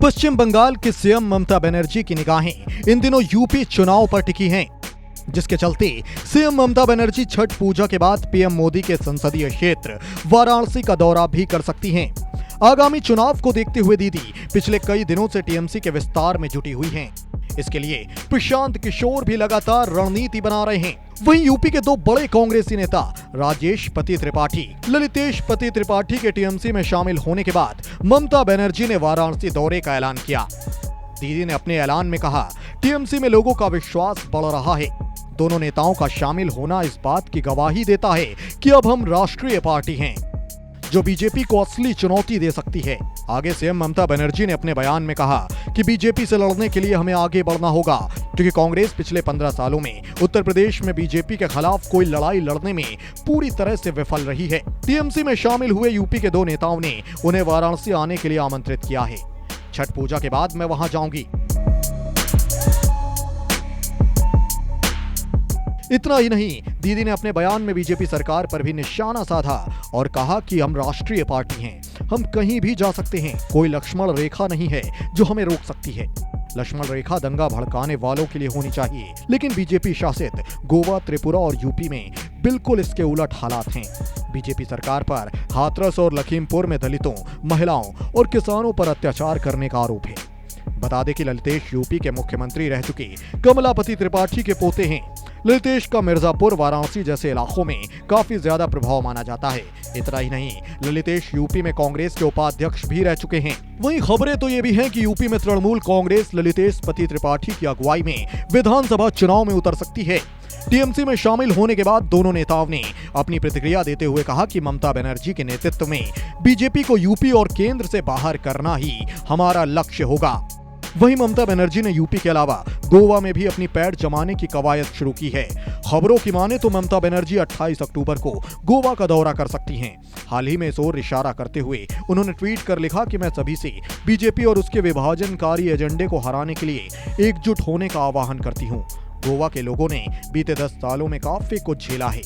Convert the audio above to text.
पश्चिम बंगाल की सीएम ममता बनर्जी की निगाहें इन दिनों यूपी चुनाव पर टिकी हैं, जिसके चलते सीएम ममता बनर्जी छठ पूजा के बाद पीएम मोदी के संसदीय क्षेत्र वाराणसी का दौरा भी कर सकती हैं। आगामी चुनाव को देखते हुए दीदी पिछले कई दिनों से टीएमसी के विस्तार में जुटी हुई हैं। इसके लिए प्रशांत किशोर भी लगातार रणनीति बना रहे हैं। वहीं यूपी के दो बड़े कांग्रेसी नेता राजेश पति त्रिपाठी, ललितेश पति त्रिपाठी के टीएमसी में शामिल होने के बाद ममता बनर्जी ने वाराणसी दौरे का ऐलान किया। दीदी ने अपने ऐलान में कहा, टीएमसी में लोगों का विश्वास बढ़ रहा है। दोनों नेताओं का शामिल होना इस बात की गवाही देता है कि अब हम राष्ट्रीय पार्टी हैं, जो बीजेपी को असली चुनौती दे सकती है। आगे सीएम ममता बनर्जी ने अपने बयान में कहा कि बीजेपी से लड़ने के लिए हमें आगे बढ़ना होगा, क्योंकि कांग्रेस पिछले 15 सालों में उत्तर प्रदेश में बीजेपी के खिलाफ कोई लड़ाई लड़ने में पूरी तरह से विफल रही है। टीएमसी में शामिल हुए यूपी के दो नेताओं ने उन्हें वाराणसी आने के लिए आमंत्रित किया है। छठ पूजा के बाद मैं वहां जाऊंगी। इतना ही नहीं, दीदी ने अपने बयान में बीजेपी सरकार पर भी निशाना साधा और कहा कि हम राष्ट्रीय पार्टी हैं, हम कहीं भी जा सकते हैं, कोई लक्ष्मण रेखा नहीं है जो हमें रोक सकती है। लक्ष्मण रेखा दंगा भड़काने वालों के लिए होनी चाहिए, लेकिन बीजेपी शासित गोवा, त्रिपुरा और यूपी में बिल्कुल इसके उलट हालात हैं। बीजेपी सरकार पर हाथरस और लखीमपुर में दलितों, महिलाओं और किसानों पर अत्याचार करने का आरोप है। बता दें कि ललितेश यूपी के मुख्यमंत्री रह चुके कमलापति त्रिपाठी के पोते हैं। ललितेश का मिर्जापुर, वाराणसी जैसे इलाकों में काफी ज्यादा प्रभाव माना जाता है। इतना ही नहीं, ललितेश यूपी में कांग्रेस के उपाध्यक्ष भी रह चुके हैं। वहीं खबरें तो ये भी हैं कि यूपी में तृणमूल कांग्रेस ललितेश पति त्रिपाठी की अगुवाई में विधानसभा चुनाव में उतर सकती है। टीएमसी में शामिल होने के बाद दोनों नेताओं ने अपनी प्रतिक्रिया देते हुए कहा कि ममता बनर्जी के नेतृत्व में बीजेपी को यूपी और केंद्र से बाहर करना ही हमारा लक्ष्य होगा। वहीं ममता बनर्जी ने यूपी के अलावा गोवा में भी अपनी पैर जमाने की कवायद शुरू की है। खबरों की माने तो ममता बनर्जी 28 अक्टूबर को गोवा का दौरा कर सकती हैं। हाल ही में इस ओर इशारा करते हुए उन्होंने ट्वीट कर लिखा कि मैं सभी से बीजेपी और उसके विभाजनकारी एजेंडे को हराने के लिए एकजुट होने का आह्वान करती हूँ। गोवा के लोगों ने बीते 10 सालों में काफी कुछ झेला है।